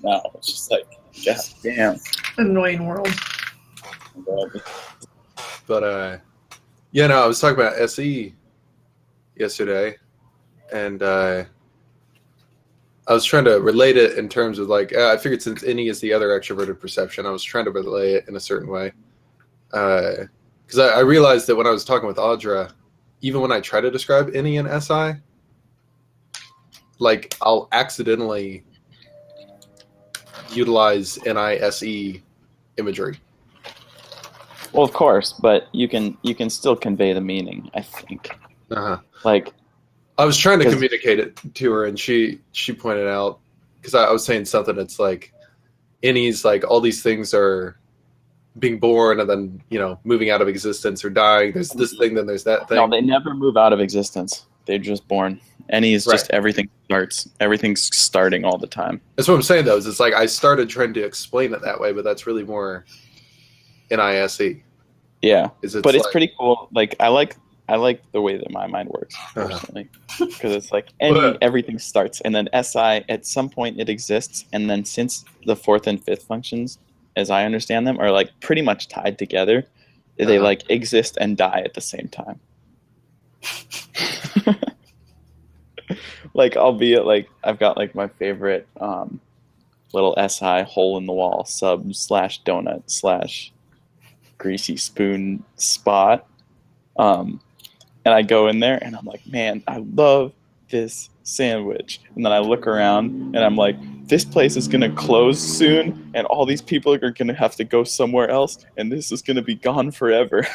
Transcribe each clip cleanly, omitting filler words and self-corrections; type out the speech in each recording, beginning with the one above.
now. It's just like, god damn. Annoying world. But yeah, no, I was talking about SE yesterday, and I was trying to relate it in terms of like I figured since NE is the other extroverted perception, I was trying to relay it in a certain way. Because I realized that when I was talking with Audra, even when I try to describe NE and SI, like I'll accidentally utilize NISE imagery. Well, of course, but you can still convey the meaning, I think. Like, I was trying to communicate it to her, and she pointed out, because I was saying something that's like, NE's like all these things are being born and then, you know, moving out of existence or dying. There's this thing, then there's that thing. No, they never move out of existence. They're just born. NE is just everything starts. Everything's starting all the time. That's what I'm saying, though, is it's like I started trying to explain it that way, but that's really more NISE. Yeah, but it's pretty cool. Like I like the way that my mind works personally, because it's like everything starts, and then SI at some point it exists, and then since the fourth and fifth functions, as I understand them, are like pretty much tied together, they like exist and die at the same time. Like albeit like I've got like my favorite little SI hole in the wall sub/donut/ greasy spoon spot, and I go in there and I'm like, man, I love this sandwich. And then I look around and I'm like, this place is gonna close soon, and all these people are gonna have to go somewhere else, and this is gonna be gone forever.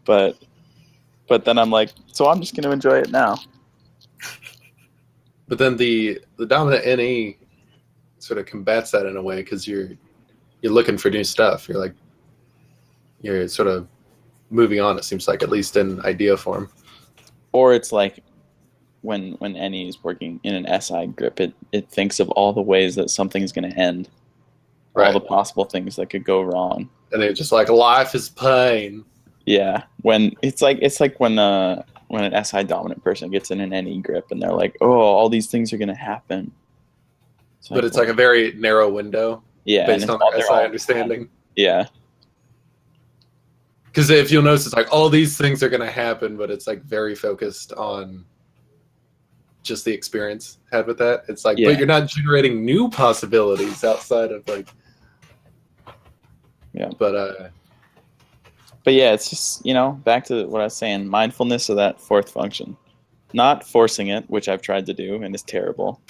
but then I'm like, so I'm just gonna enjoy it now. But then the dominant NE sort of combats that in a way, because you're looking for new stuff. You're sort of moving on, it seems like, at least in idea form. Or it's like when NE is working in an SI grip, it thinks of all the ways that something's going to end, all the possible things that could go wrong. And they're just like, life is pain. Yeah, when it's like when an SI dominant person gets in an NE grip and they're like, oh, all these things are going to happen. But it's like a very narrow window. Yeah, based on their SI understanding. Yeah. Because if you'll notice, it's like all these things are going to happen, but it's like very focused on just the experience had with that. It's like, but you're not generating new possibilities outside of like. Yeah. But yeah, it's just, you know, back to what I was saying, mindfulness of that fourth function, not forcing it, which I've tried to do and is terrible.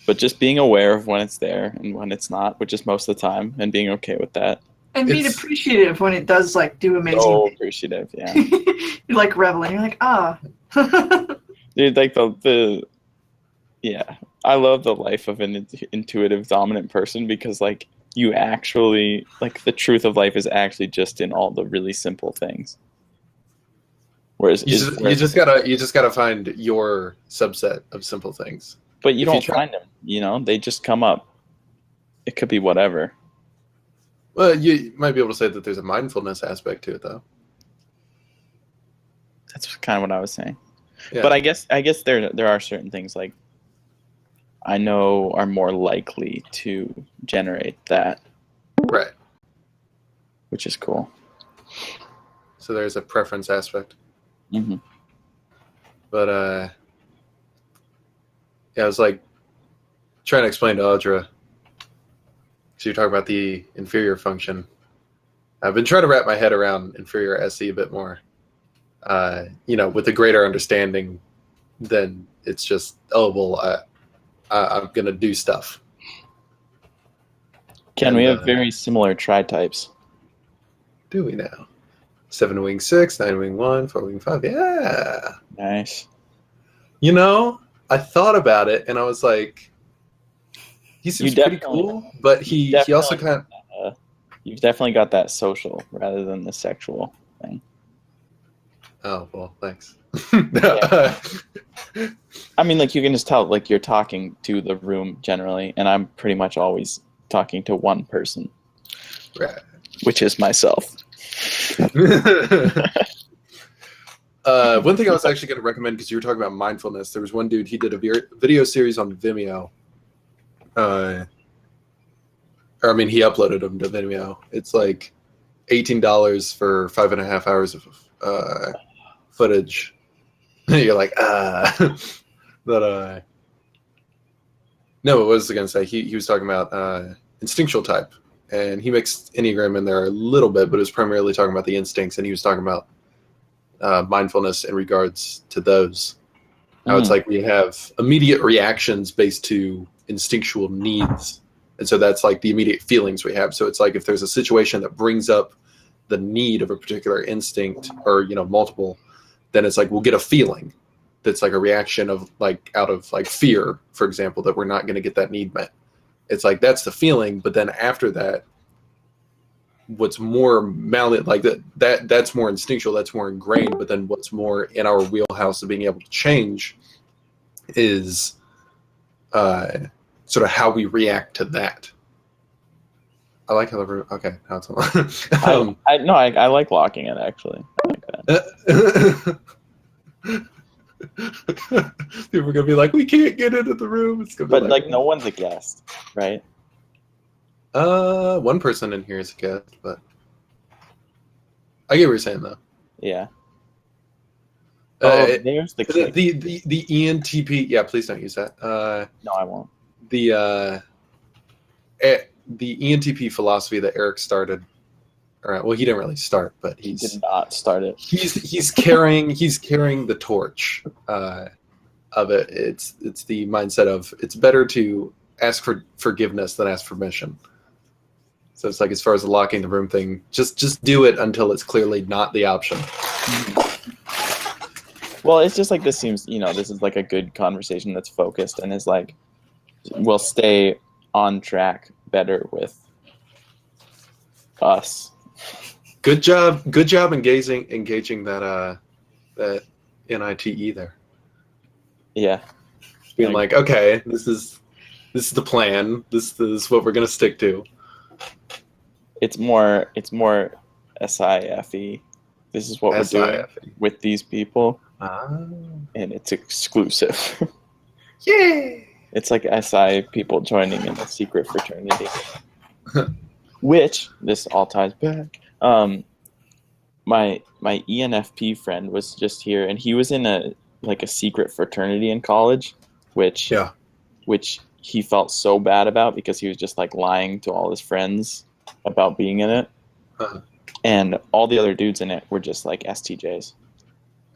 But just being aware of when it's there and when it's not, which is most of the time, and being okay with that. And being appreciative when it does like do amazing things. Appreciative, yeah. You're like reveling. You're like, Dude, like I love the life of an intuitive dominant person, because like you actually, like the truth of life is actually just in all the really simple things. Whereas you just gotta find your subset of simple things. But you don't find them, you know, they just come up. It could be whatever. Well, you might be able to say that there's a mindfulness aspect to it, though. That's kind of what I was saying. Yeah. But I guess there are certain things like I know are more likely to generate that. Right. Which is cool. So there's a preference aspect. Mm-hmm. But yeah, I was like trying to explain to Audra. So you're talking about the inferior function. I've been trying to wrap my head around inferior SE a bit more. You know, with a greater understanding than it's just, oh, well, I'm going to do stuff. We have very similar tri-types. Do we now? 7-wing 6, 9-wing 1, 4-wing 5. Yeah. Nice. You know, I thought about it and I was like, he seems pretty cool, but he also kind of... You've definitely got that social rather than the sexual thing. Oh, well, thanks. Yeah. I mean, like, you can just tell, like, you're talking to the room generally, and I'm pretty much always talking to one person. Right. Which is myself. One thing I was actually going to recommend, because you were talking about mindfulness, there was one dude, he did a video series on Vimeo. He uploaded them to Vimeo. It's like $18 for 5.5 hours of footage. You're like, But, no, what was I going to say? He was talking about instinctual type. And he mixed Enneagram in there a little bit, but it was primarily talking about the instincts. And he was talking about mindfulness in regards to those. How it's like we have immediate reactions based to instinctual needs. And so that's like the immediate feelings we have. So it's like if there's a situation that brings up the need of a particular instinct or, multiple, then it's like we'll get a feeling that's like a reaction of like out of like fear, for example, that we're not going to get that need met. It's like that's the feeling, but then after that, what's more that's more instinctual, that's more ingrained, but then what's more in our wheelhouse of being able to change is sort of how we react to that. I like how the room. Okay, now it's on. I like locking it actually. I like that. People are gonna be like, we can't get into the room. It's gonna be like no one's a guest, right? One person in here is a guest, but I get what you're saying though. Yeah. There's the ENTP. Yeah, please don't use that. No, I won't. The ENTP philosophy that Eric started. Well, he didn't really start, but he did not start it. He's carrying the torch of it. It's the mindset of it's better to ask for forgiveness than ask for permission. So it's like as far as the locking the room thing, just do it until it's clearly not the option. Well, it's just like this seems, this is like a good conversation that's focused and is like we'll stay on track better with us. Good job engaging that NITE there. Yeah. Being like, okay, this is the plan. This is what we're gonna stick to. It's more SIFE. This is what we're doing with these people. And it's exclusive. Yay! It's like SI people joining in a secret fraternity. Which, this all ties back. My ENFP friend was just here, and he was in a secret fraternity in college, which he felt so bad about because he was just like lying to all his friends about being in it. And all the other dudes in it were just like STJs,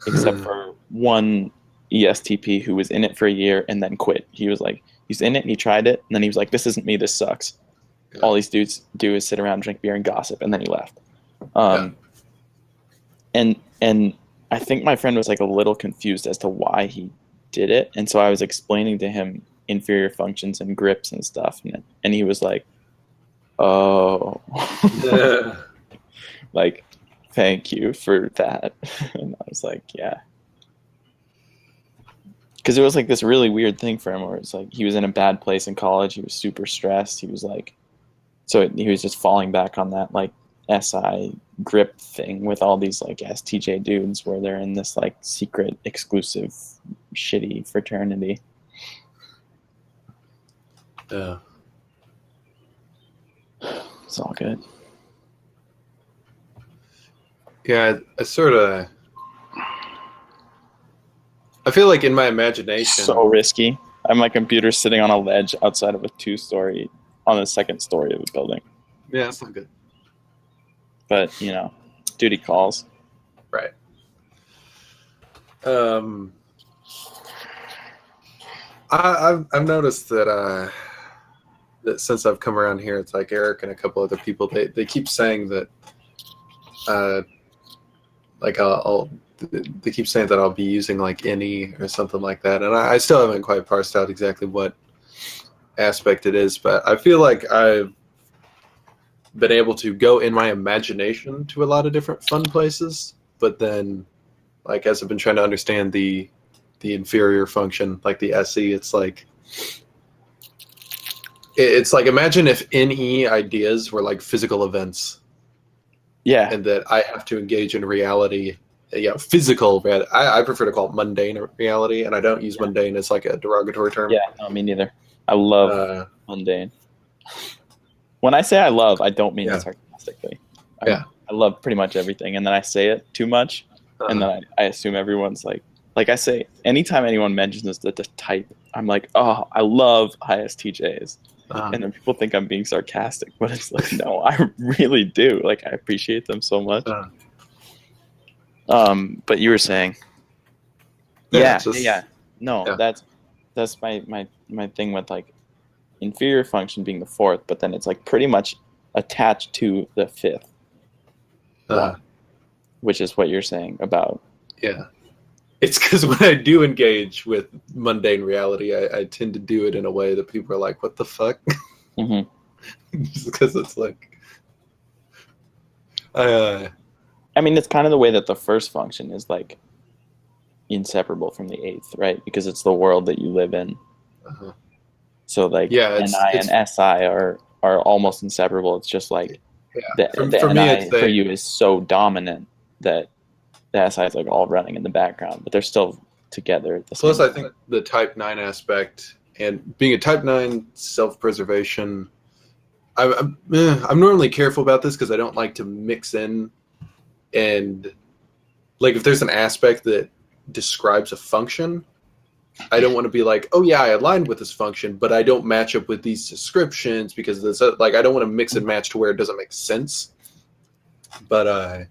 except for one ESTP who was in it for a year and then quit. He was like, he's in it and he tried it, and then he was like, this isn't me, this sucks. Yeah. All these dudes do is sit around, drink beer, and gossip, and then he left. And I think my friend was like a little confused as to why he did it, and so I was explaining to him inferior functions and grips and stuff, and he was like, oh. Like, thank you for that. And I was like, yeah. Because it was like this really weird thing for him where it's like he was in a bad place in college. He was super stressed. He was like, so he was just falling back on that like SI grip thing with all these like STJ dudes where they're in this like secret, exclusive, shitty fraternity. Yeah. It's all good. Yeah, I sort of... I feel like in my imagination... So risky. My computer's sitting on a ledge outside of a 2-story, on the 2nd story of a building. Yeah, that's not good. But, duty calls. Right. I've noticed that since I've come around here, it's like Eric and a couple other people, they keep saying that they keep saying that I'll be using like NE or something like that, and I still haven't quite parsed out exactly what aspect it is, but I feel like I've been able to go in my imagination to a lot of different fun places, but then like as I've been trying to understand the inferior function, like the SE, it's like imagine if NE ideas were like physical events. Yeah. And that I have to engage in reality physical. I prefer to call it mundane reality, and I don't use mundane as like a derogatory term. Yeah, no, me neither. I love mundane. When I say I love, I don't mean it sarcastically. I love pretty much everything, and then I say it too much, and then I assume everyone's like I say, anytime anyone mentions the type, I'm like, oh, I love ISTJs. And then people think I'm being sarcastic, but it's like, no, I really do. Like, I appreciate them so much. But you were saying, that's my thing with like inferior function being the fourth, but then it's like pretty much attached to the fifth, which is what you're saying about. Yeah. It's because when I do engage with mundane reality, I tend to do it in a way that people are like, what the fuck? Mm-hmm. Just because it's like... I mean, it's kind of the way that the first function is like inseparable from the eighth, right? Because it's the world that you live in. So like NI and SI are almost inseparable. It's just like the NI for you is so dominant that the SI is like all running in the background, but they're still together at the same time. I think the Type 9 aspect and being a Type 9 self-preservation, I'm normally careful about this because I don't like to mix in and like if there's an aspect that describes a function, I don't want to be like, oh yeah, I aligned with this function, but I don't match up with these descriptions because this, like I don't want to mix and match to where it doesn't make sense. But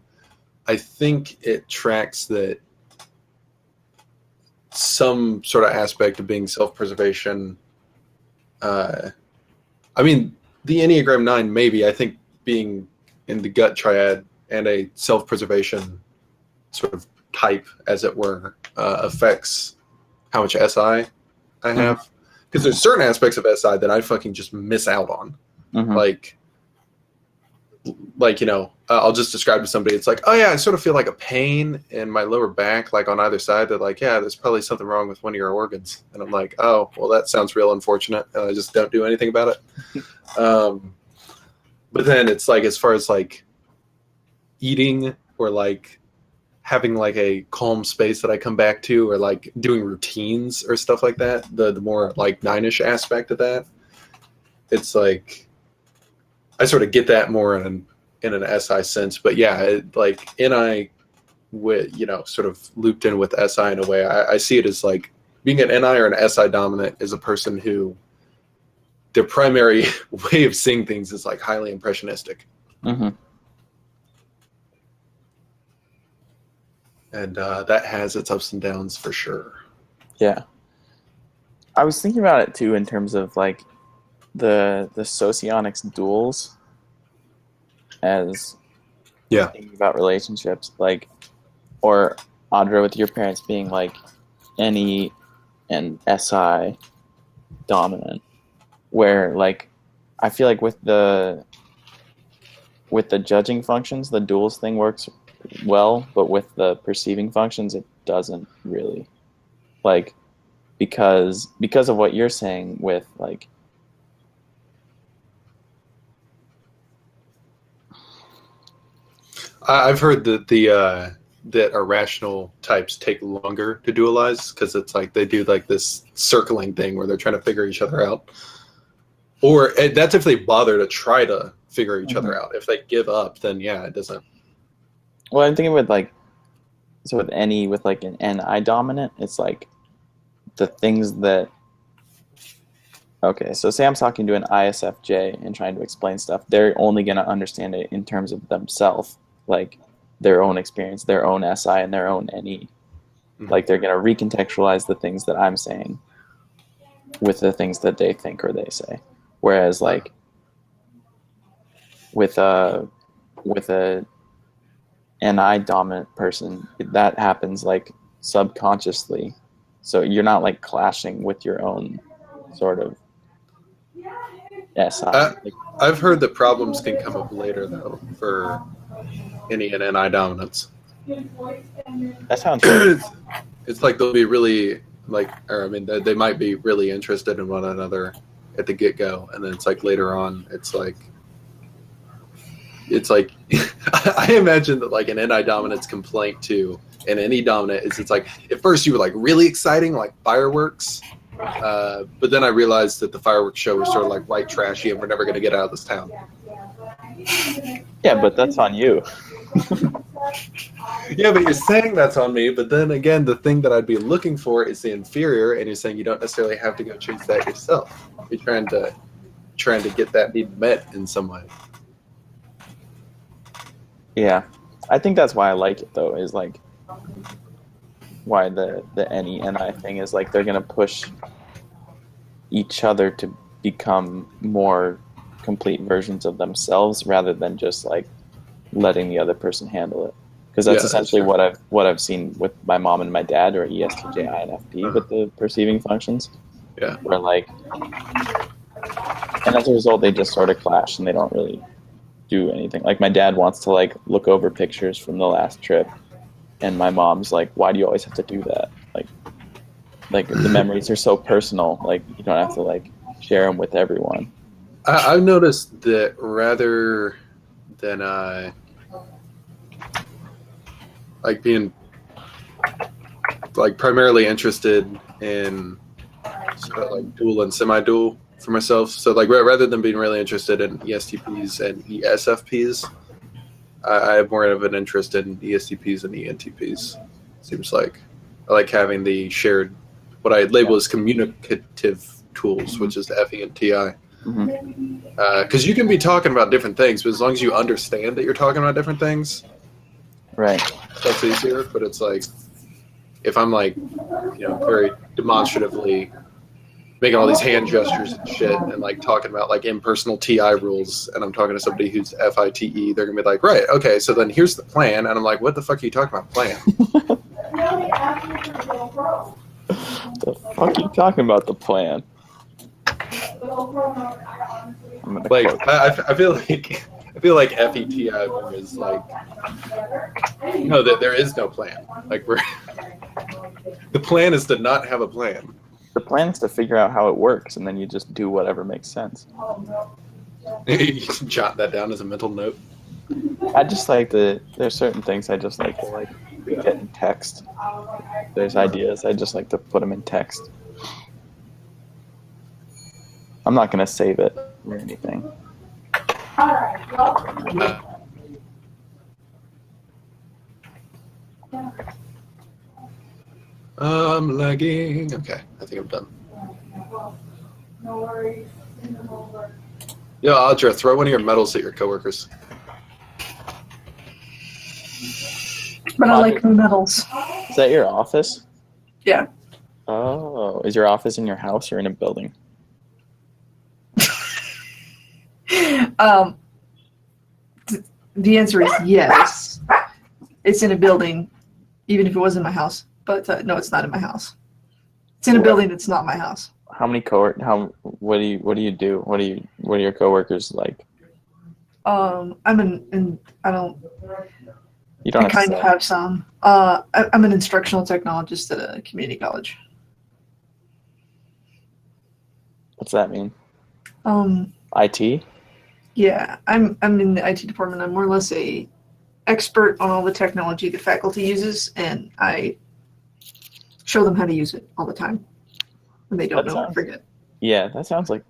I think it tracks that some sort of aspect of being self-preservation. I mean, the Enneagram 9, maybe. I think being in the gut triad and a self-preservation sort of type, as it were, affects how much SI I have. Because there's certain aspects of SI that I fucking just miss out on. Like, you know, I'll just describe to somebody, it's like, oh yeah, I sort of feel like a pain in my lower back, like on either side. They're like, yeah, there's probably something wrong with one of your organs. And I'm like, oh, well, that sounds real unfortunate. And I just don't do anything about it. But then it's like, as far as like eating or like having like a calm space that I come back to, or like doing routines or stuff like that, the more like 9-ish aspect of that, it's like, I sort of get that more in an SI sense, but yeah, like NI, with sort of looped in with SI in a way. I see it as like being an NI or an SI dominant is a person who their primary way of seeing things is like highly impressionistic, and that has its ups and downs for sure. Yeah, I was thinking about it too in terms of like the socionics duals as thinking about relationships, like, or Audra with your parents being like NE and SI dominant, where like I feel like with the judging functions the duals thing works well, but with the perceiving functions it doesn't really, like, because of what you're saying with like I've heard that that irrational types take longer to dualize because it's like they do like this circling thing where they're trying to figure each other out. Or that's if they bother to try to figure each other out. If they give up, then yeah, it doesn't. Well, I'm thinking with like, so with any, with like an NI dominant, it's like the things that, okay, so say I'm talking to an ISFJ and trying to explain stuff, they're only going to understand it in terms of themselves, like their own experience, their own SI and their own NE. Like they're going to recontextualize the things that I'm saying with the things that they think or they say. Whereas like with a NI dominant person, that happens like subconsciously. So you're not like clashing with your own sort of SI. I've heard that problems can come up later though for NE and NI dominance. That sounds good. It's like they'll be really like, or I mean, they might be really interested in one another at the get-go, and then it's like later on, it's like it's like I imagine that like an NI dominance complaint too, and any dominant is it's like at first you were like really exciting like fireworks, but then I realized that the fireworks show was sort of like white trashy and we're never going to get out of this town. Yeah, but that's on you. Yeah, but you're saying that's on me, but then again the thing that I'd be looking for is the inferior, and you're saying you don't necessarily have to go chase that yourself. You're trying to get that need met in some way. Yeah, I think that's why I like it though. Is like why the NI thing is like they're gonna push each other to become more complete versions of themselves rather than just like letting the other person handle it. Because that's essentially what I've seen with my mom and my dad, or ESTJ, INFP, with the perceiving functions. Yeah. Where like, and as a result, they just sort of clash and they don't really do anything. Like my dad wants to like look over pictures from the last trip, and my mom's like, "Why do you always have to do that? Like the memories are so personal. Like you don't have to like share them with everyone." I've noticed that rather than like being like primarily interested in sort of like dual and semi-dual for myself. So like rather than being really interested in ESTPs and ESFPs, I have more of an interest in ESTPs and ENTPs. Seems like I like having the shared, what I label as communicative tools, which is FE and TI. Because you can be talking about different things, but as long as you understand that you're talking about different things, right, that's easier. But it's like if I'm like, very demonstratively making all these hand gestures and shit, and like talking about like impersonal TI rules, and I'm talking to somebody who's FITE, they're gonna be like, right, okay, so then here's the plan, and I'm like, what the fuck are you talking about, plan? The fuck are you talking about, the plan? Like I feel like FETI is like that there is no plan. Like the plan is to not have a plan. The plan is to figure out how it works, and then you just do whatever makes sense. You can jot that down as a mental note. I just like there's certain things I just like to get in text. There's ideas I just like to put them in text. I'm not gonna save it or anything. I'm lagging. Okay, I think I'm done. No worries. Yo, Audra, throw one of your medals at your coworkers. But I like the medals. Is that your office? Yeah. Oh, is your office in your house or in a building? The answer is yes. It's in a building, even if it was in my house. But no, it's not in my house. It's in a building that's not my house. What do you do? What are your coworkers like? I don't. You don't I kind of have some. I'm an instructional technologist at a community college. What's that mean? IT? Yeah, I'm in the IT department. I'm more or less a expert on all the technology the faculty uses, and I show them how to use it all the time when they don't know or forget. Yeah, that sounds like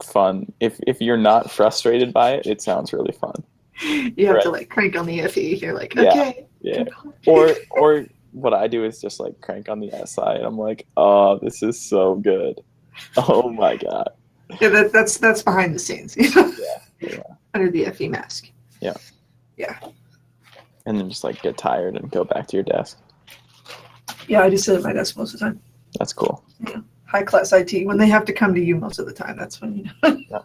fun. If you're not frustrated by it, it sounds really fun. You have to like crank on the FE. You're like, okay. Yeah. Or what I do is just like crank on the SI, and I'm like, oh, this is so good. Oh my god. Yeah, that's behind the scenes. Yeah. Under the FE mask. Yeah. Yeah. And then just like get tired and go back to your desk. Yeah, I just sit at my desk most of the time. That's cool. Yeah. High class IT. When they have to come to you most of the time, that's when you know. Yeah.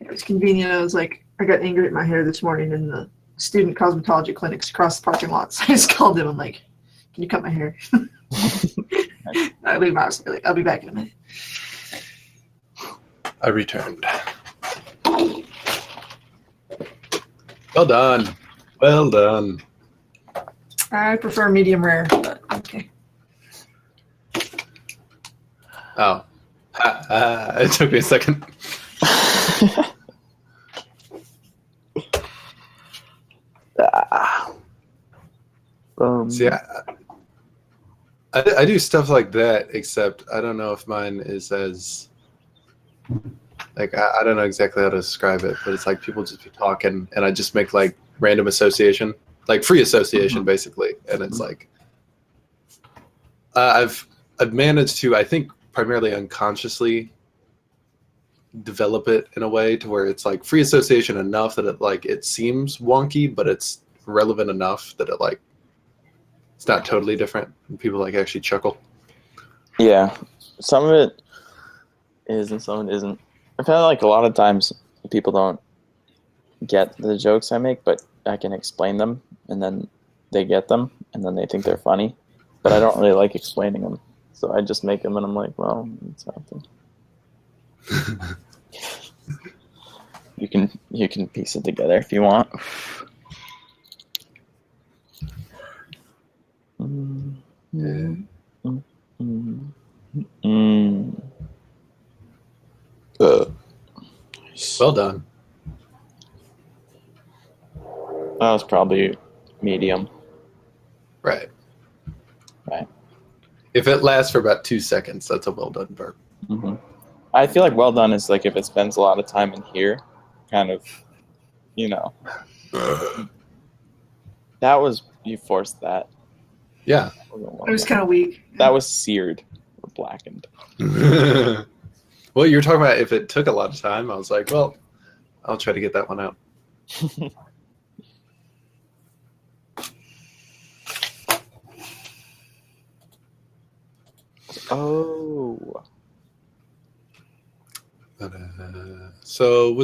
It was convenient. I got angry at my hair this morning in the student cosmetology clinics across the parking lot. So I just called them. I'm like, can you cut my hair? I leave my house. I'll be back in a minute. I returned. Well done. Well done. I prefer medium rare, but okay. Oh. It took me a second. See, I do stuff like that, except I don't know if mine is as like I don't know exactly how to describe it, but it's like people just be talking, and I just make like random association, like free association, basically, and it's like I've managed to, I think, primarily unconsciously develop it in a way to where it's like free association enough that it seems wonky, but it's relevant enough that it's not totally different, and people like actually chuckle. Yeah, some of it is and some of it isn't. I feel like a lot of times people don't get the jokes I make, but I can explain them, and then they get them, and then they think they're funny. But I don't really like explaining them, so I just make them, and I'm like, well, it's nothing. You can piece it together if you want. Yeah. Well done. That was probably medium. Right. Right. If it lasts for about 2 seconds, that's a well done burp. Mm-hmm. I feel like well done is like if it spends a lot of time in here, kind of, That was, you forced that. Yeah. It was kind of weak. That was seared or blackened. Well, you were talking about if it took a lot of time. I was like, well, I'll try to get that one out. Oh. So,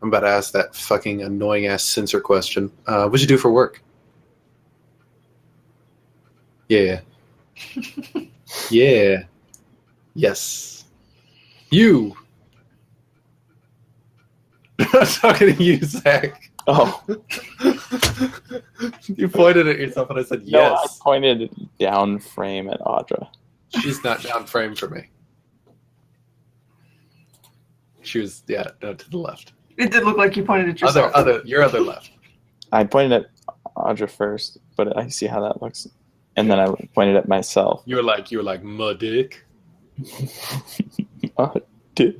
I'm about to ask that fucking annoying ass censor question. What'd you do for work? Yeah. Yeah. Yes. You. I'm talking to you, Zach. Oh. You pointed at yourself and I said yes. No, I pointed down frame at Audra. She's not down frame for me. She was, to the left. It did look like you pointed at yourself. Your other left. I pointed at Audra first, but I see how that looks. And then I pointed at myself. You were like, my dick. Dick.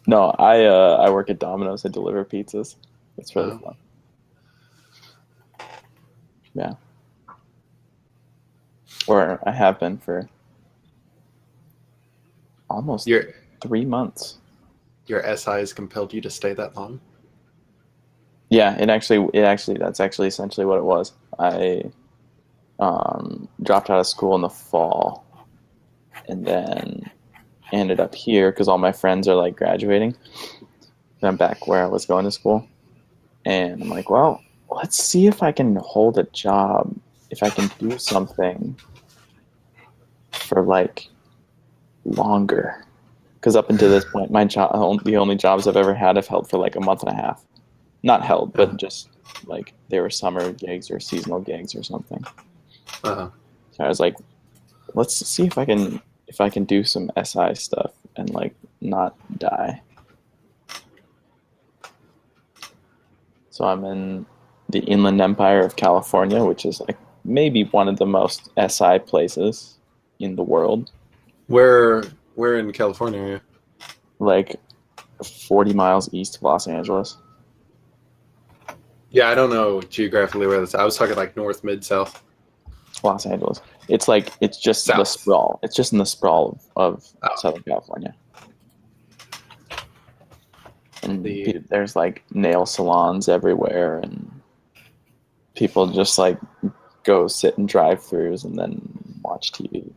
No, I work at Domino's. I deliver pizzas. It's really fun. Yeah. Or I have been for almost 3 months. Your SI has compelled you to stay that long? Yeah, it actually that's actually essentially what it was. I dropped out of school in the fall, and then ended up here because all my friends are like graduating. And I'm back where I was going to school, and I'm like, well, let's see if I can hold a job, if I can do something for like longer. Because up until this point, my job, the only jobs I've ever had, I've held for like a month and a half. Not held, but just like they were summer gigs or seasonal gigs or something. Uh-huh. So I was like, let's see if I can do some SI stuff and like not die. So I'm in the Inland Empire of California, which is like maybe one of the most SI places in the world. Where in California are you? Like 40 miles east of Los Angeles. Yeah, I don't know geographically where that's. I was talking like north, mid, south. Los Angeles. It's just south. The sprawl. It's just in the sprawl of Southern California. And there's like nail salons everywhere, and people just like go sit in drive-thrus and then watch TV.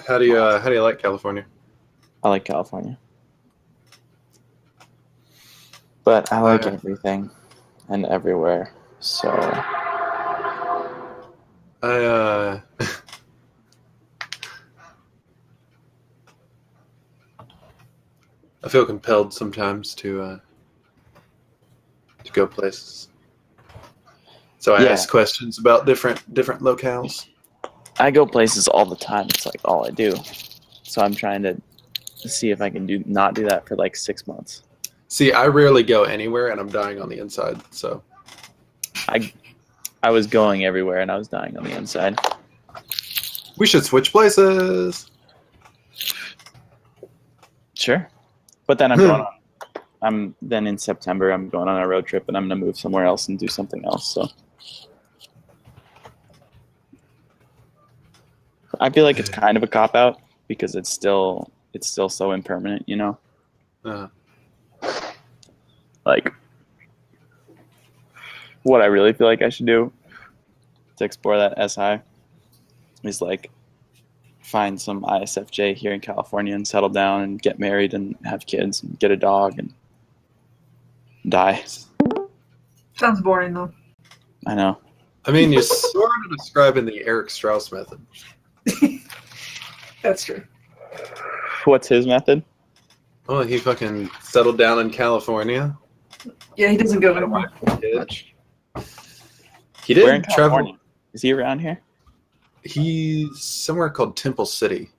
How do you like California? I like California, but I like everything and everywhere. So I feel compelled sometimes to go places. So I ask questions about different locales. I go places all the time. It's like all I do. So I'm trying to see if I can not do that for like 6 months. See, I rarely go anywhere, and I'm dying on the inside. So I was going everywhere, and I was dying on the inside. We should switch places. Sure, but then then in September I'm going on a road trip, and I'm gonna move somewhere else and do something else. So I feel like it's kind of a cop out because it's still so impermanent, you know. Like, what I really feel like I should do to explore that SI is like find some ISFJ here in California and settle down and get married and have kids and get a dog and die. Sounds boring though. I know. I mean, you're sort of describing the Eric Strauss method. That's true. What's his method? Oh, he fucking settled down in California. Yeah, he doesn't go anywhere much. He Where in didn't travel. California? Is he around here? He's somewhere called Temple City.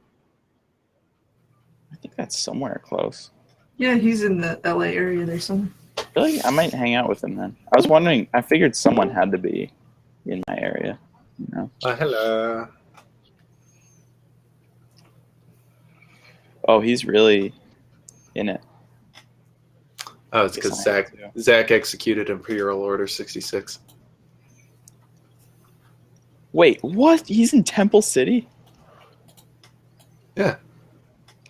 I think that's somewhere close. Yeah, he's in the LA area there somewhere. Really? I might hang out with him then. I was wondering, I figured someone had to be in my area, you know? Hello. Oh, he's really in it. Oh, it's because Zach executed Imperial Order 66. Wait, what? He's in Temple City? Yeah.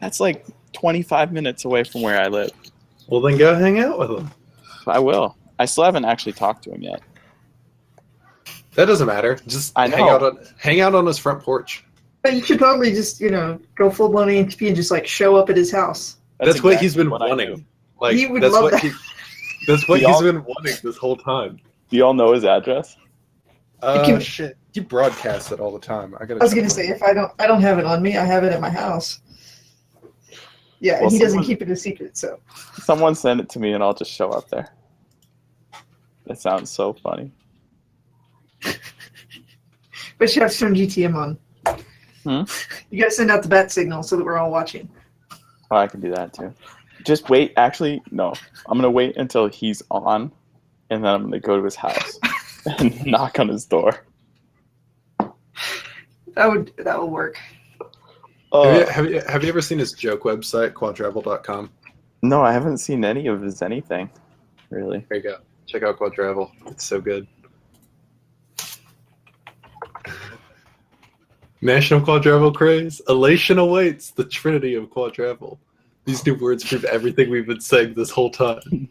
That's like 25 minutes away from where I live. Well, then go hang out with him. I will. I still haven't actually talked to him yet. That doesn't matter. Just I know. hang out on his front porch. But you should probably just, go full-blown ENTP and just, show up at his house. That's what he's been wanting. Like, he would love that. That's what he's been wanting this whole time. Do y'all know his address? Shit. You broadcast it all the time. I was gonna say, if I don't have it on me, I have it at my house. Yeah, well, and he doesn't keep it a secret, so. Someone send it to me and I'll just show up there. That sounds so funny. But you have to turn GTM on. You gotta send out the bat signal so that we're all watching. Oh, I can do that too. Just wait. Actually, no. I'm gonna wait until he's on, and then I'm gonna go to his house and knock on his door. That will work. Have you ever seen his joke website, quadravel.com? No, I haven't seen any of his anything. Really. There you go. Check out Quadravel. It's so good. National Quadravel craze. Elation awaits the trinity of Quadravel. These new words prove everything we've been saying this whole time.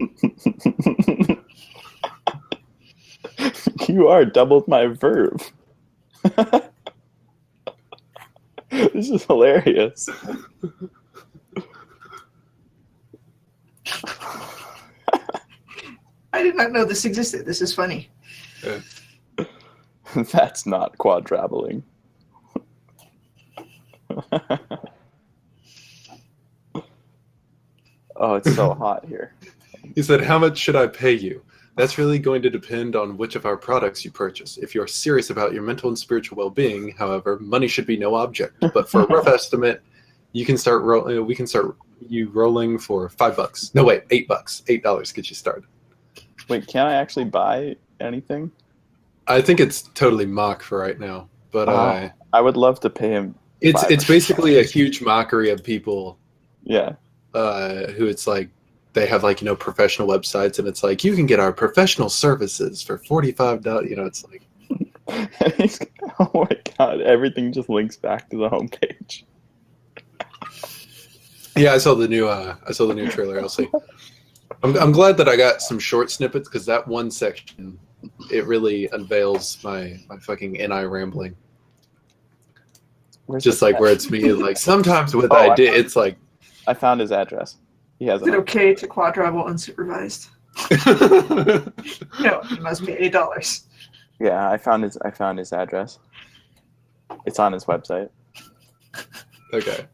You are doubled my verb. This is hilarious. I did not know this existed. This is funny. That's not quadraveling. Oh, it's so hot here. He said, "How much should I pay you? That's really going to depend on which of our products you purchase. If you're serious about your mental and spiritual well-being, however, money should be no object. But for a rough estimate, you can start rolling. We can start you rolling for $5. No, wait, $8. $8 gets you started. Wait, can I actually buy anything? I think it's totally mock for right now, but I would love to pay him. It's basically a huge mockery of people. Yeah. Who it's like they have professional websites, and it's like you can get our professional services for $45. It's like. Oh my god! Everything just links back to the homepage. Yeah, I saw the new trailer. I'll see. I'm glad that I got some short snippets because that one section, it really unveils my fucking NI rambling. Where's just like where it's me, like sometimes with it's like. I found his address. He has. Is it okay to quadravel unsupervised? No, it must be $8. Yeah, I found his address. It's on his website. Okay.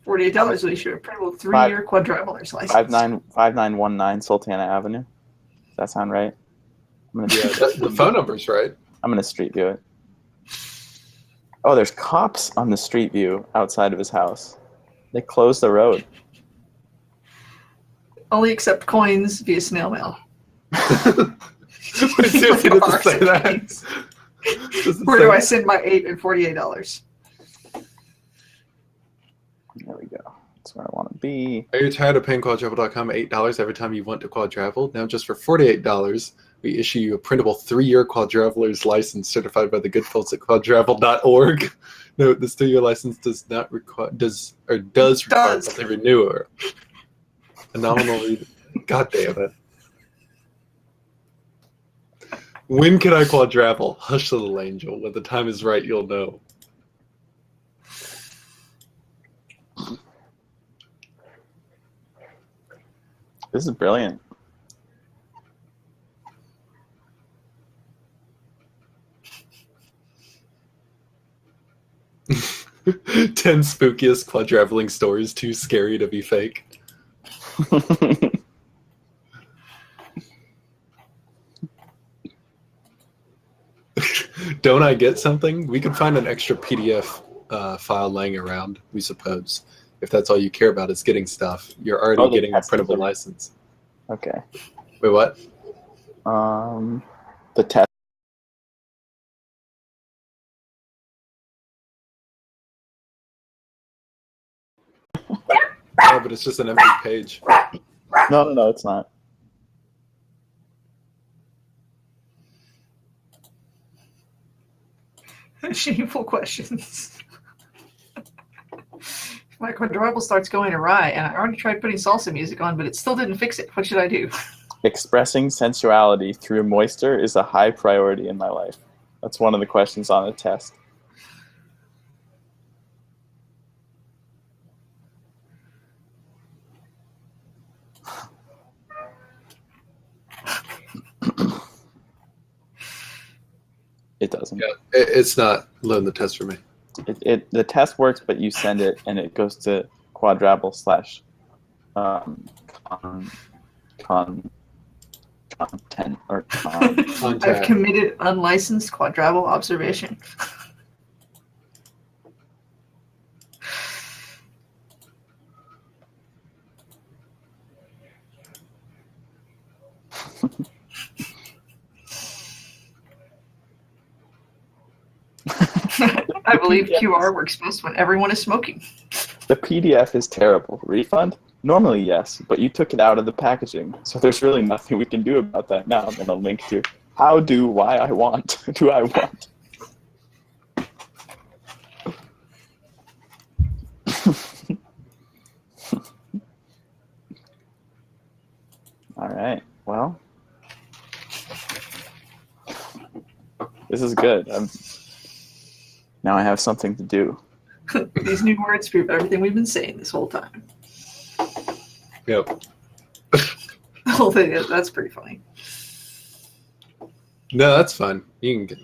$48 will issue a printable 3-year quadrivalers license. 5919 Sultana Avenue. Does that sound right? The phone number's right. I'm gonna street view it. Oh, there's cops on the street view outside of his house. They closed the road. Only accept coins via snail mail. Seriously, does it say that? Where do I send my $8 and $48? There we go. That's where I want to be. Are you tired of paying quadtravel.com $8 every time you want to quadtravel? Now just for $48, we issue you a printable 3-year quadtraveler's license certified by the good folks at quadtravel.org. Note, this 3-year license does require monthly renewal. A nominal God damn it. When can I quadtravel? Hush, little angel. When the time is right, you'll know. This is brilliant. Ten spookiest quadtraveling stories too scary to be fake. Don't I get something? We can find an extra PDF file laying around, we suppose. If that's all you care about is getting stuff, you're already getting a printable license. Okay. Wait, what? The test. No, but it's just an empty page. No, it's not. Shameful questions. My quadruple starts going awry, and I already tried putting salsa music on, but it still didn't fix it. What should I do? Expressing sensuality through moisture is a high priority in my life. That's one of the questions on the test. It doesn't. Yeah, it's not loading the test for me. The test works, but you send it and it goes to quadruple / content or I've committed unlicensed quadruple observation. I believe QR works best when everyone is smoking. The PDF is terrible. Refund? Normally, yes, but you took it out of the packaging, so there's really nothing we can do about that now. I'm going to link to how do I want. All right. Well, this is good. Now I have something to do. These new words prove everything we've been saying this whole time. Yep. The whole thing is, that's pretty funny. No, that's fun. You can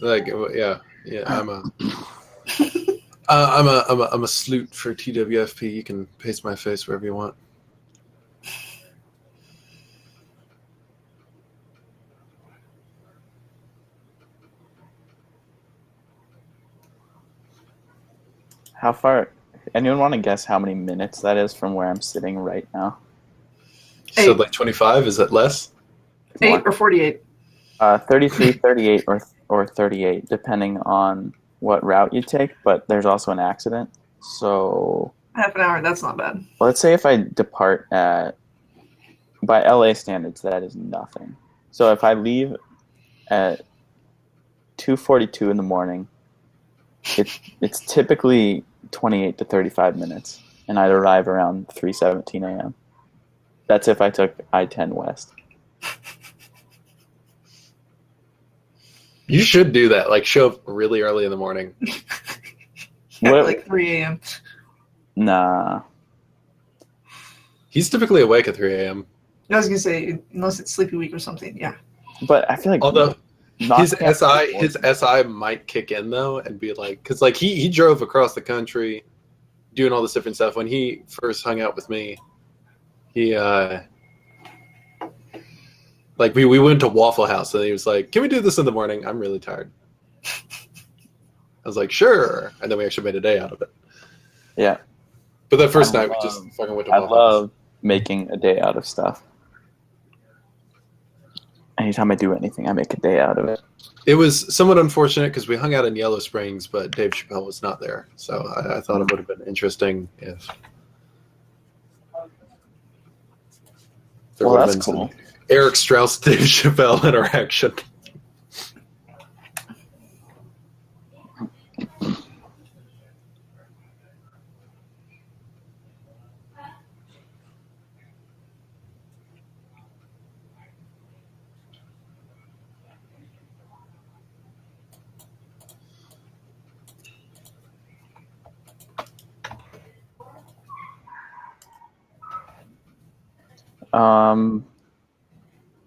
yeah. I'm a sloot for TWFP. You can paste my face wherever you want. How far? Anyone want to guess how many minutes that is from where I'm sitting right now? So like 25? Is that less? 8 or 48? 33, 38, or 38, depending on what route you take. But there's also an accident, so half an hour. That's not bad. Let's say if I depart by LA standards, that is nothing. So if I leave at 2:42 in the morning, it's typically 28 to 35 minutes, and I'd arrive around 3:17 a.m. That's if I took I-10 West. You should do that. Like, show up really early in the morning. Like 3 a.m. Nah. He's typically awake at 3 a.m. I was going to say, unless it's Sleepy Week or something, yeah. But I feel like... Although... His SI might kick in though and be like, because like he drove across the country doing all this different stuff. When he first hung out with me, he like we went to Waffle House and he was like, "Can we do this in the morning? I'm really tired." I was like, sure. And then we actually made a day out of it. Yeah. But that first night, we just fucking went to Waffle House. I love making a day out of stuff. Anytime I do anything, I make a day out of it. It was somewhat unfortunate because we hung out in Yellow Springs, but Dave Chappelle was not there. So I thought it would have been interesting if there would have been some Eric Strauss, Dave Chappelle interaction.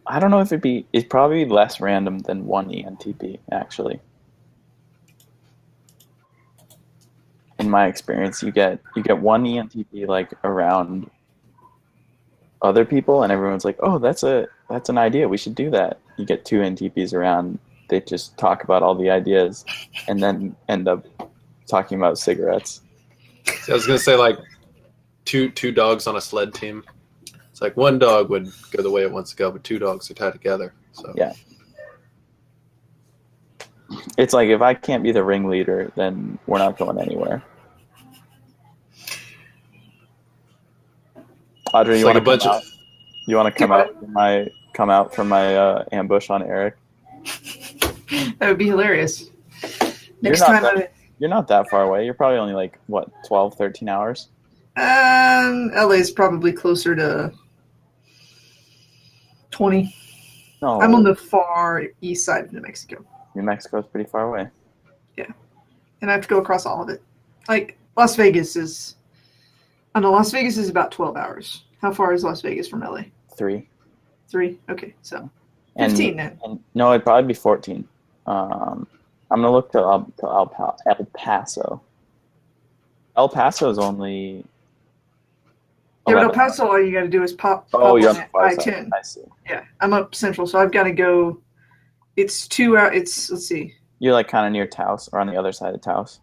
I don't know if it's probably less random than one ENTP, actually. In my experience, you get one ENTP like around other people, and everyone's like, "Oh, that's an idea. We should do that." You get two ENTPs around, they just talk about all the ideas, and then end up talking about cigarettes. So I was gonna say like two dogs on a sled team. It's like one dog would go the way it wants to go, but two dogs are tied together. So yeah, it's like if I can't be the ringleader, then we're not going anywhere. Audrey, you want to come out from my ambush on Eric? That would be hilarious. You're not that far away. You're probably only like what, 12, 13 hours? LA is probably closer to 20. No. I'm on the far east side of New Mexico. New Mexico is pretty far away. Yeah. And I have to go across all of it. Like, Las Vegas is about 12 hours. How far is Las Vegas from LA? 3. 3? Okay, so 15 then. No, it'd probably be 14. I'm going to look to El Paso. El Paso is only... Yeah, but El Paso, all you got to do is pop on I-10. I see. Yeah, I'm up central, so I've got to go. It's 2 hours. Let's see. You're like kind of near Taos, or on the other side of Taos.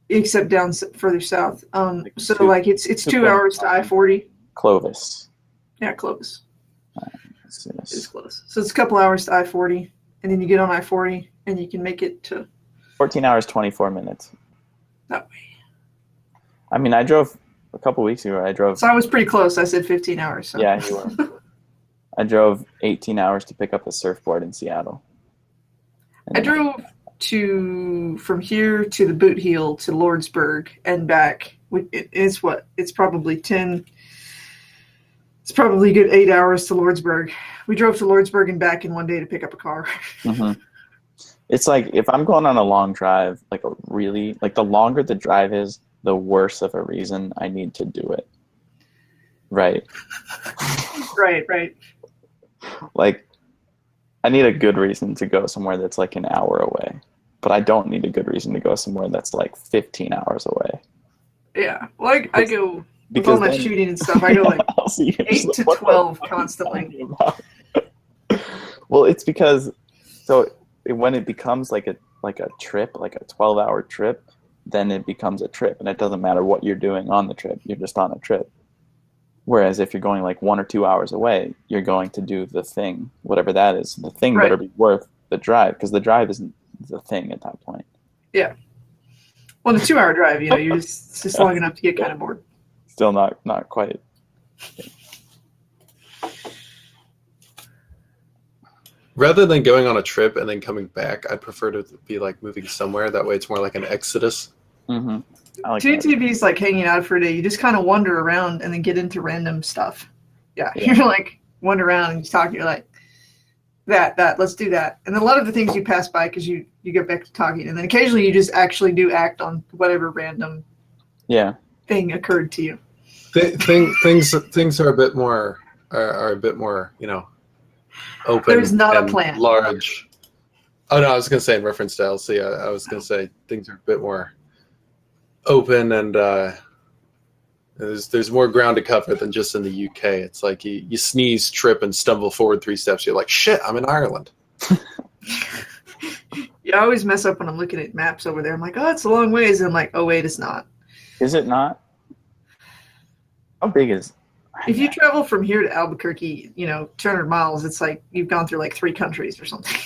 Except down further south. It's 2 hours to I-40. Clovis. Yeah, Clovis. Let's see this. It's close. So it's a couple hours to I-40, and then you get on I-40, and you can make it to 14 hours, 24 minutes. That way. I mean, I drove a couple weeks ago. So I was pretty close. I said 15 hours. So. Yeah, you were. I drove 18 hours to pick up a surfboard in Seattle. I drove from here to the Boot Heel to Lordsburg and back. It's probably 10. It's probably a good 8 hours to Lordsburg. We drove to Lordsburg and back in one day to pick up a car. Mm-hmm. It's like if I'm going on a long drive, the longer the drive is, the worse of a reason I need to do it. Right. Right. Like, I need a good reason to go somewhere that's like an hour away, but I don't need a good reason to go somewhere that's like 15 hours away. Yeah. Well, I go, with all my shooting and stuff, I go like 8 to 12 constantly. Well, it's because, when it becomes like a trip, like a 12-hour trip, then it becomes a trip, and it doesn't matter what you're doing on the trip. You're just on a trip. Whereas if you're going like 1 or 2 hours away, you're going to do the thing, whatever that is. The thing better be worth the drive, because the drive isn't the thing at that point. Yeah. Well, the 2 hour drive, you're just long enough to get kind of bored. Still not quite. Rather than going on a trip and then coming back, I'd prefer to be like moving somewhere. That way it's more like an exodus. Mm-hmm. TTV is like hanging out for a day. You just kind of wander around and then get into random stuff. Yeah. You're like wander around and you talk. You're like, that, let's do that. And a lot of the things you pass by because you get back to talking. And then occasionally you just actually do act on whatever random thing occurred to you. Things are a bit more, open. There's not a plan. Large. Oh no, I was going to say in reference to LC, I was going to say things are a bit more open, and there's more ground to cover than just in the UK. It's like you sneeze, trip, and stumble forward 3 steps. You're like, shit, I'm in Ireland. Yeah, I always mess up when I'm looking at maps over there. I'm like, oh, it's a long ways. And I'm like, oh, wait, it's not. Is it not? How big is? If you travel from here to Albuquerque, 200 miles, it's like you've gone through like 3 countries or something.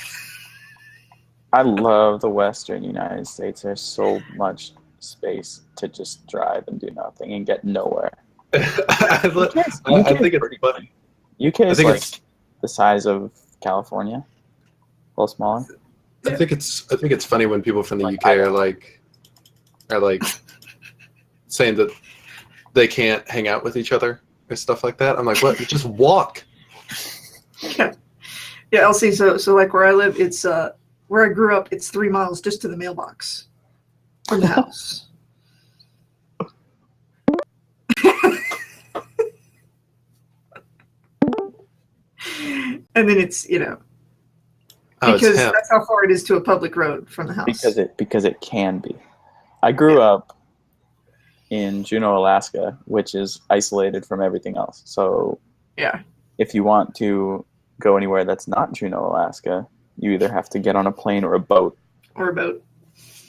I love the Western United States. There's so much space to just drive and do nothing and get nowhere. I think it's funny. UK is like the size of California, a little smaller. I think it's funny when people from the UK are like saying that they can't hang out with each other or stuff like that. I'm like, what? Just walk. Yeah, Elsie. So like where I live, it's where I grew up. It's 3 miles just to the mailbox from the house. And then it's because that's how far it is to a public road from the house. Because it can be. I grew up in Juneau, Alaska, which is isolated from everything else. So yeah, if you want to go anywhere that's not Juneau, Alaska, you either have to get on a plane or a boat. Or a boat.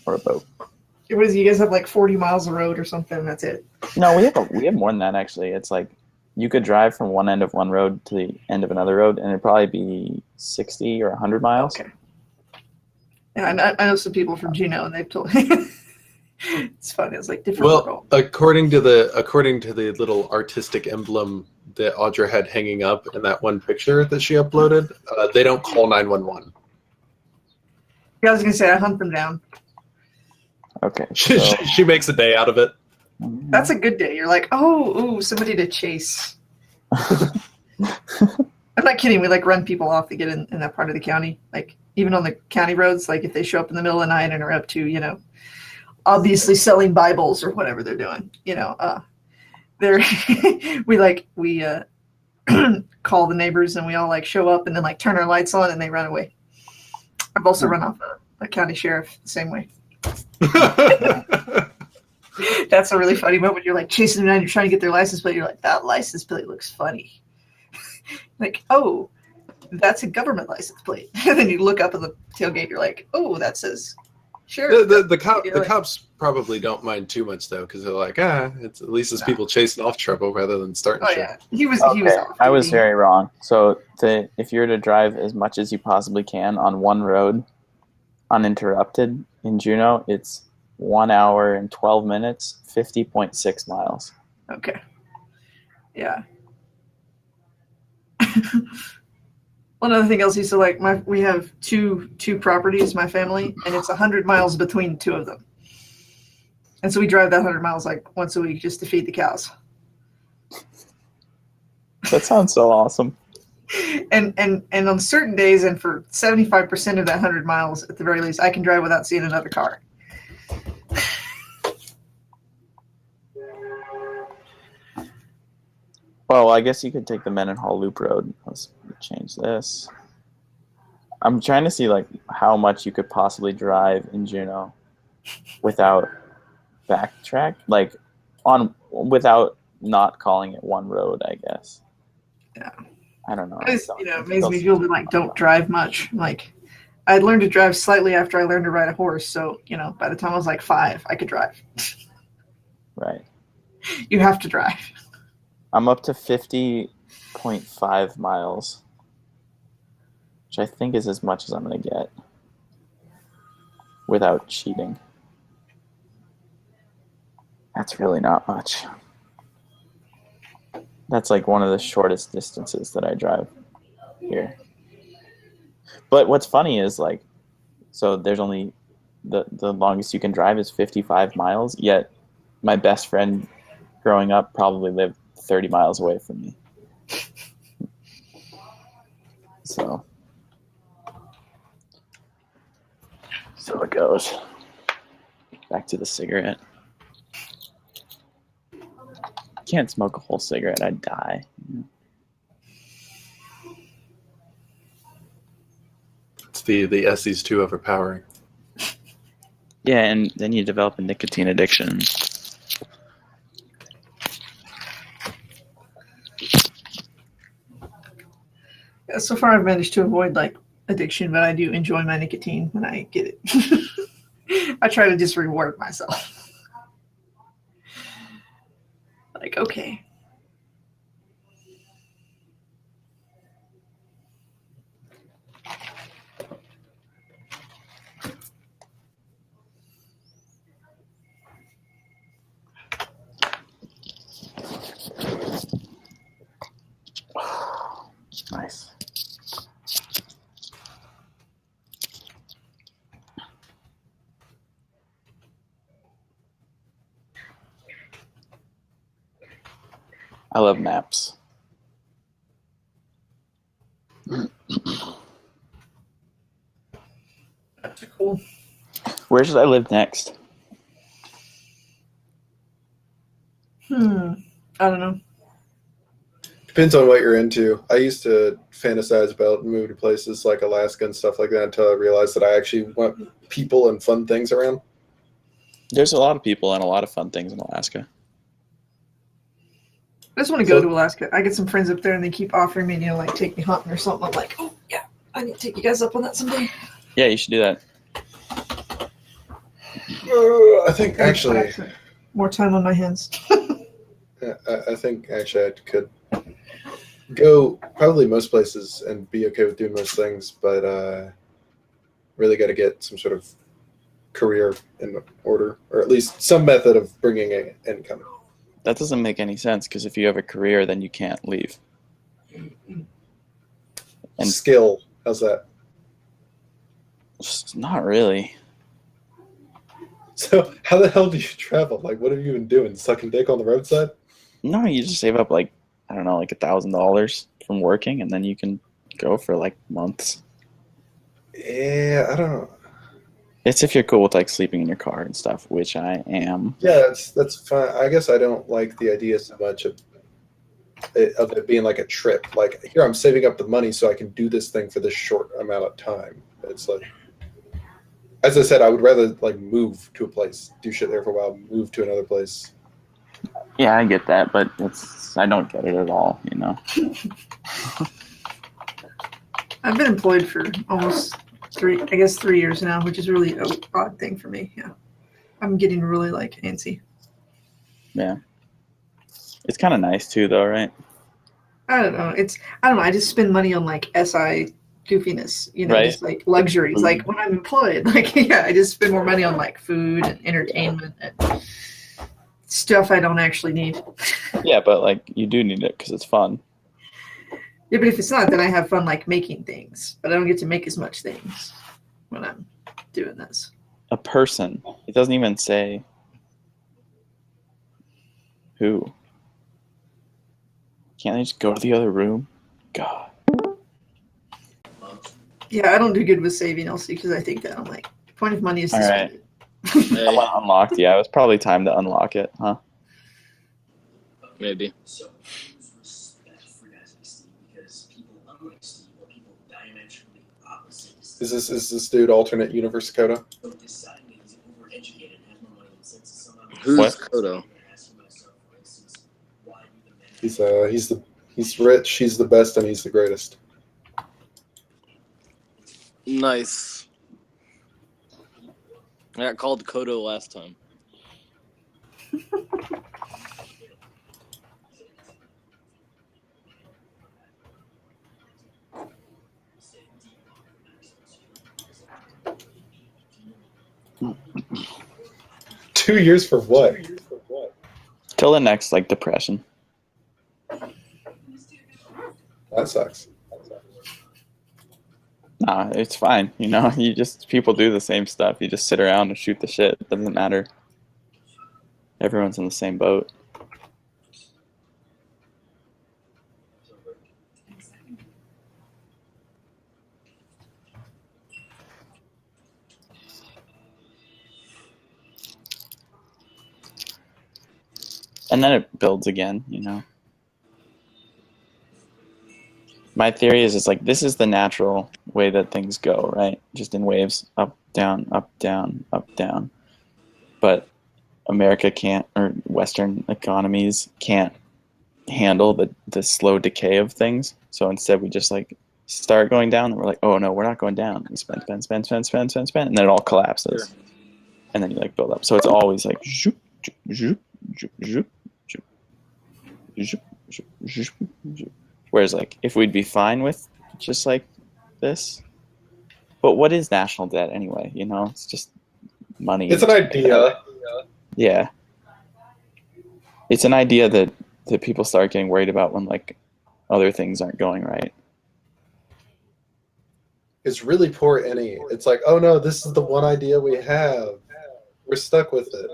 What is it? You guys have like 40 miles of road or something, and that's it? No, we have more than that actually. It's like you could drive from one end of one road to the end of another road, and it'd probably be 60 or 100 miles. Okay. Yeah, I know some people from Juneau, and they've told me. It's funny. It's like different. Well, according to the little artistic emblem that Audra had hanging up in that one picture that she uploaded, they don't call 911. Yeah, I was gonna say I hunt them down. Okay. She makes a day out of it. That's a good day. You're like, oh, somebody to chase. I'm not kidding. We like run people off to get in that part of the county. Like even on the county roads, like if they show up in the middle of the night and are up to, obviously selling Bibles or whatever they're doing, we call the neighbors and we all like show up and then like turn our lights on and they run away. I've also run off a county sheriff the same way. That's a really funny moment. You're like chasing them down, you're trying to get their license plate. You're like, that license plate looks funny. Like, oh, that's a government license plate. And then you look up at the tailgate, you're like, oh, that says sheriff. The cops probably don't mind too much though, because they're like, it's at least it's people chasing off trouble rather than starting shit. Yeah, he was. I was very wrong. So if you're to drive as much as you possibly can on one road, uninterrupted in Juneau, it's 1 hour and 12 minutes, 50.6 miles. Okay. Yeah. One other thing else is, so like we have two properties, my family, and it's 100 miles between 2 of them. And so we drive that 100 miles like once a week just to feed the cows. That sounds so awesome. And on certain days, and for 75% of that 100 miles at the very least, I can drive without seeing another car. Well, I guess you could take the Mendenhall Loop Road. Let's change this. I'm trying to see like how much you could possibly drive in Juneau without backtrack, like without not calling it one road, I guess. Yeah. I don't know. It makes me feel like don't drive much. Like I learned to drive slightly after I learned to ride a horse. So, by the time I was like 5, I could drive. Right. You have to drive. I'm up to 50.5 miles, which I think is as much as I'm going to get without cheating. That's really not much. That's like one of the shortest distances that I drive here. But what's funny is like, so there's only the longest you can drive is 55 miles, yet my best friend growing up probably lived 30 miles away from me. So it goes. Back to the cigarette. Can't smoke a whole cigarette, I'd die. It's the SE's too overpowering. Yeah, and then you develop a nicotine addiction. So far I've managed to avoid like addiction, but I do enjoy my nicotine when I get it. I try to just reward myself. Like, okay. Nice. I love maps. That's cool. Where should I live next? I don't know. Depends on what you're into. I used to fantasize about moving to places like Alaska and stuff like that until I realized that I actually want people and fun things around. There's a lot of people and a lot of fun things in Alaska. I just want to go to Alaska. I get some friends up there and they keep offering me, like take me hunting or something. I'm like, oh yeah, I need to take you guys up on that someday. Yeah, you should do that. I think actually more time on my hands. I think actually I could go probably most places and be okay with doing most things, but really got to get some sort of career in order, or at least some method of bringing in income. That doesn't make any sense, because if you have a career, then you can't leave. And skill, how's that? Not really. So how the hell do you travel? Like, what have you been doing? Sucking dick on the roadside? No, you just save up like $1,000 from working, and then you can go for like months. Yeah, I don't know. It's if you're cool with like sleeping in your car and stuff, which I am. Yeah, that's fine. I guess I don't like the idea so much of it being like a trip. Like, here I'm saving up the money so I can do this thing for this short amount of time. It's like, as I said, I would rather like move to a place, do shit there for a while, move to another place. Yeah, I get that, but I don't get it at all, I've been employed for almost 3 years now, which is really an odd thing for me. Yeah, I'm getting really like antsy. Yeah, it's kind of nice too, though, right? I don't know. I just spend money on like SI goofiness, right? Just like luxuries. Food. Like when I'm employed, like I just spend more money on like food and entertainment and stuff I don't actually need. Yeah, but like you do need it because it's fun. Yeah, but if it's not, then I have fun like making things, but I don't get to make as much things when I'm doing this. A person. It doesn't even say who. Can't they just go to the other room? God. Yeah, I don't do good with saving, Elsie, because I think that I'm like, the point of money is to spend it. I want unlocked. Yeah, it was probably time to unlock it, huh? Maybe. Is this dude alternate universe Kodo? Who's What? Kodo? He's rich, he's the best, and he's the greatest. Nice. I got called Kodo last time. Two years for what? Till the next like depression. That sucks. Nah, it's fine. People do the same stuff. You just sit around and shoot the shit. It doesn't matter. Everyone's in the same boat. And then it builds again, My theory is it's like this is the natural way that things go, right? Just in waves, up, down, up, down, up, down. But America can't, or Western economies can't handle the slow decay of things. So instead we just like start going down, and we're like, oh no, we're not going down. We spend, and then it all collapses, Sure. and then you like build up. So it's always like, zoop, zoop, zoop, zoop, zoop, zoop, zoop, zoop, zoop. Whereas like if we'd be fine with just like this, but what is national debt anyway? You know, it's just money. It's an idea. Yeah, it's an idea that people start getting worried about when like other things aren't going right. It's really poor any. It's like, oh no, this is the one idea we have. We're stuck with it.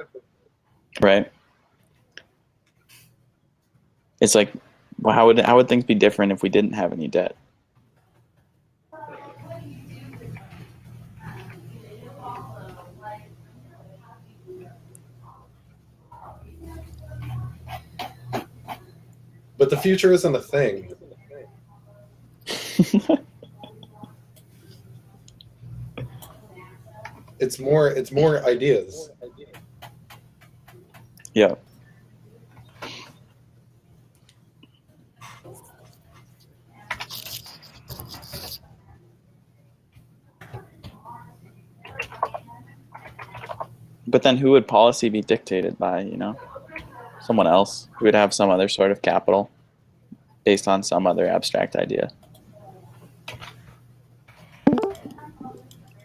Right. It's like, well, how would things be different if we didn't have any debt? But the future isn't a thing. It's more ideas. Yeah. But then who would policy be dictated by, you know? Someone else who would have some other sort of capital based on some other abstract idea.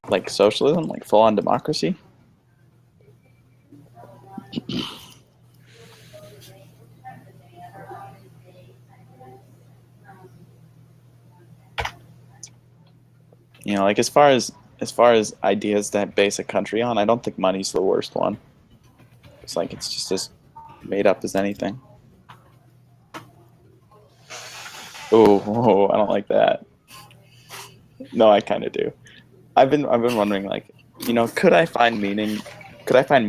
Like socialism, like full-on democracy. You know, like as far as ideas that base a country on, I don't think money's the worst one. It's like it's just as made up as anything. Oh, I don't like that. No, I kind of do. I've been wondering, like, you know, could I find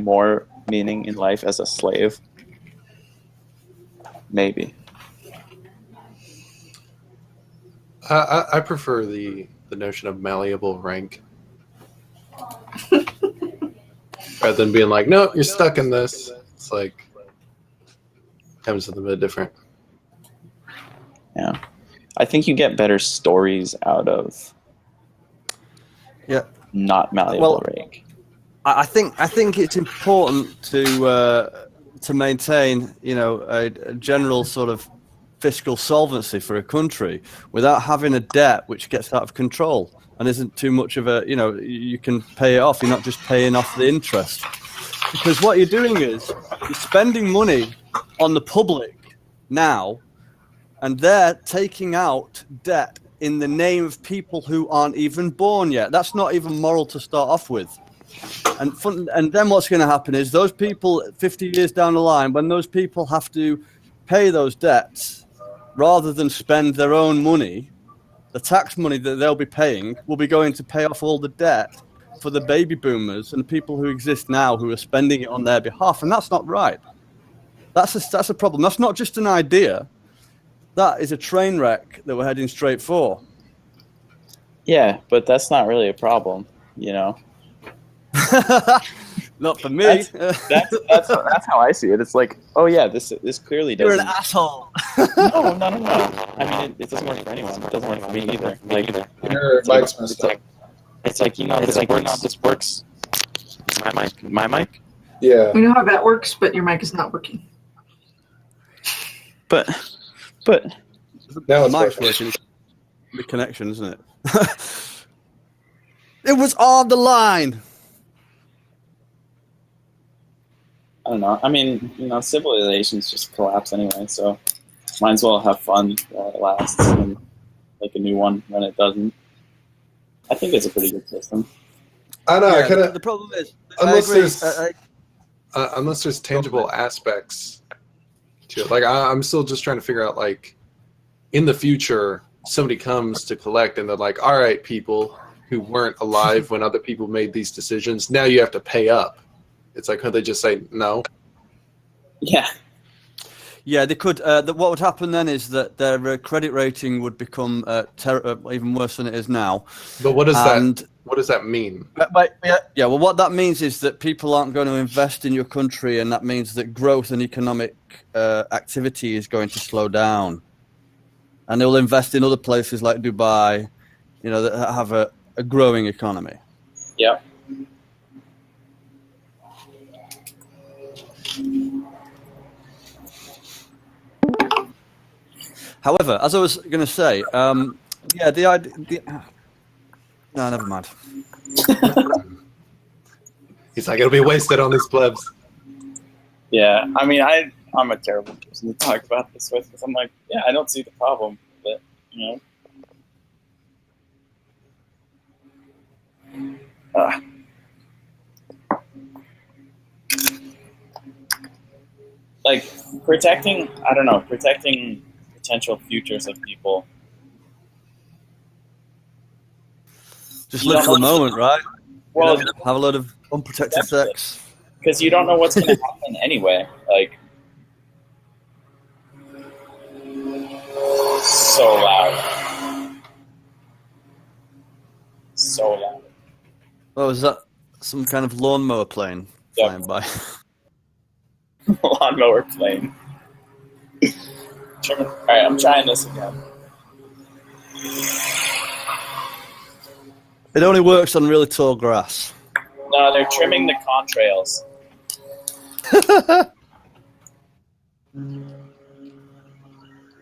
more meaning in life as a slave? Maybe. I prefer the notion of malleable rank. Rather than being like, no, you're stuck in this. It's like having something a bit different. Yeah. I think you get better stories out of not malleable rank. I think it's important to maintain, you know, a general sort of fiscal solvency for a country without having a debt which gets out of control and isn't too much of a, you know, you can pay it off. You're not just paying off the interest. Because what you're doing is you're spending money on the public now, and they're taking out debt in the name of people who aren't even born yet. That's not even moral to start off with. And then what's going to happen is those people 50 years down the line, when those people have to pay those debts, rather than spend their own money, the tax money that they'll be paying will be going to pay off all the debt for the baby boomers and the people who exist now who are spending it on their behalf. And that's not right. That's a problem. That's not just an idea. That is a train wreck that we're heading straight for. Yeah, but that's not really a problem, you know. Not for me. That's how I see it. It's like, oh yeah, this clearly doesn't. You're an asshole. No. I mean, it doesn't work for anyone. It doesn't work for me either. Like, it's like you know, it's like this works. My mic. Yeah. We know how that works, but your mic is not working. But Now The it's mic's working. working. The connection, isn't it? It was on the line. I don't know. I mean, you know, civilizations just collapse anyway, so might as well have fun while it lasts and make a new one when it doesn't. I think it's a pretty good system. I know. Yeah, I kind of the problem is, unless there's tangible aspects to it. Like I'm still just trying to figure out, like, in the future, somebody comes to collect and they're like, all right, people who weren't alive when other people made these decisions, now you have to pay up. It's like, could they just say no? Yeah. Yeah, they could. What would happen then is that their credit rating would become even worse than it is now. But what does that mean? Well, what that means is that people aren't going to invest in your country, and that means that growth and economic activity is going to slow down. and they'll invest in other places like Dubai, that have a growing economy. Yep. However, as I was going to say, yeah, the idea. No, never mind. He's like, it'll be wasted on these plebs. Yeah, I mean, I'm a terrible person to talk about this with because I'm like, yeah, I don't see the problem with it, Like protecting potential futures of people. Just live for the moment, right? Well, have a lot of unprotected sex. Because you don't know what's going to happen anyway. Like, so loud. So loud. Oh, is that some kind of lawnmower plane flying by? Lawnmower plane. Alright, I'm trying this again. It only works on really tall grass. No, they're trimming the contrails.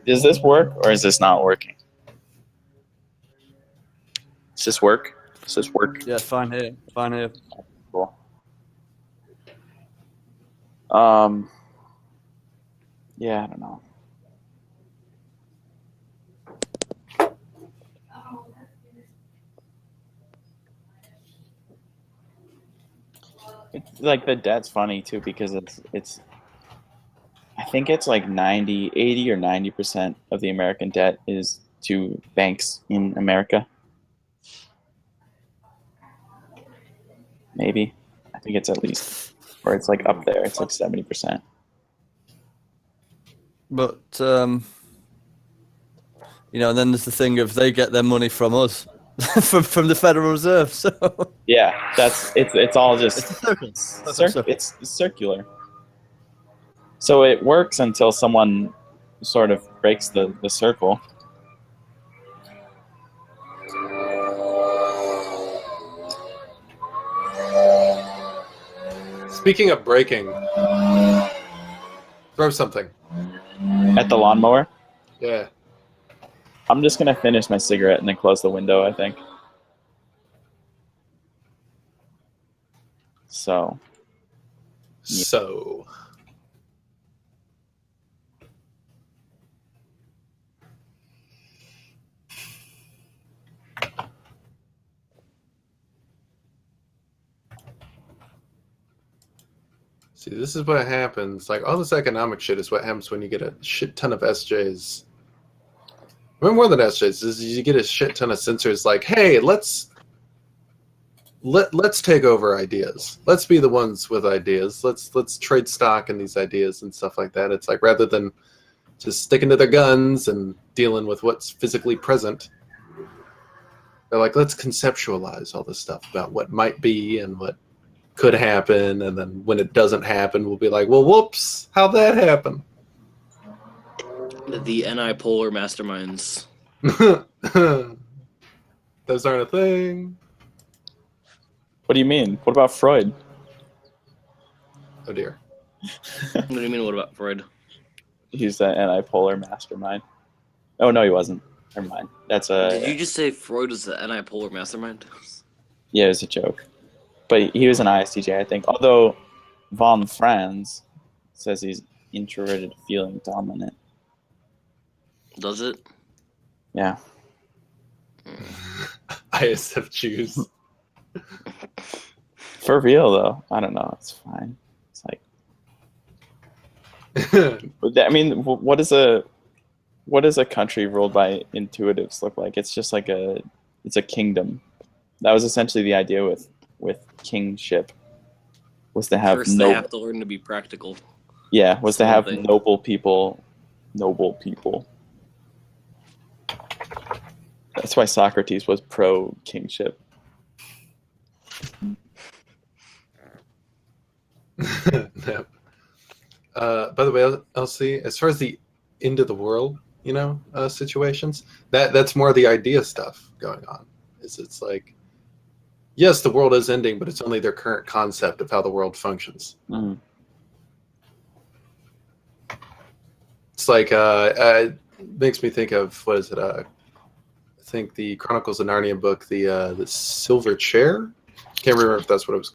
Does this work or is this not working? Does this work? Does this work? Yeah, fine here. Fine here. Cool. Yeah, I don't know. Like the debt's funny too because it's I think it's like 80 or 90% of the American debt is to banks in America. Maybe. I think it's at least, or it's like up there. It's like 70%. But and then there's the thing of they get their money from us, from the Federal Reserve. So yeah, it's all just it's a circle. It's circular. So it works until someone sort of breaks the circle. Speaking of breaking, throw something. At the lawnmower? Yeah. I'm just going to finish my cigarette and then close the window, I think. So. Yeah. So. See, this is what happens. Like, all this economic shit is what happens when you get a shit ton of SJs. I mean, more than SJs, is you get a shit ton of censors like, hey, let's take over ideas. Let's be the ones with ideas. Let's trade stock in these ideas and stuff like that. It's like, rather than just sticking to their guns and dealing with what's physically present, they're like, let's conceptualize all this stuff about what might be and what could happen, and then when it doesn't happen, we'll be like, well, whoops, how'd that happen? The NI-polar masterminds. Those aren't a thing. What do you mean? What about Freud? Oh dear. What do you mean, what about Freud? He's an anti-polar mastermind. Oh, no, he wasn't. Never mind. That's a... Did you just say Freud was the anti-polar mastermind? Yeah, it was a joke. But he was an ISTJ, I think. Although von Franz says he's introverted, feeling dominant. Does it? Yeah. ISFJs. For real, though. I don't know. It's fine. It's like... I mean, what does a country ruled by intuitives look like? It's just like it's a kingdom. That was essentially the idea with kingship, was to have First, they have to learn to be practical. Yeah, was to have noble people. That's why Socrates was pro kingship. By the way, LC, as far as the end of the world, situations. That's more the idea stuff going on. It's like, yes, the world is ending, but it's only their current concept of how the world functions. Mm. It's like it makes me think of, what is it? I think the Chronicles of Narnia book, the Silver Chair. Can't remember if that's what it was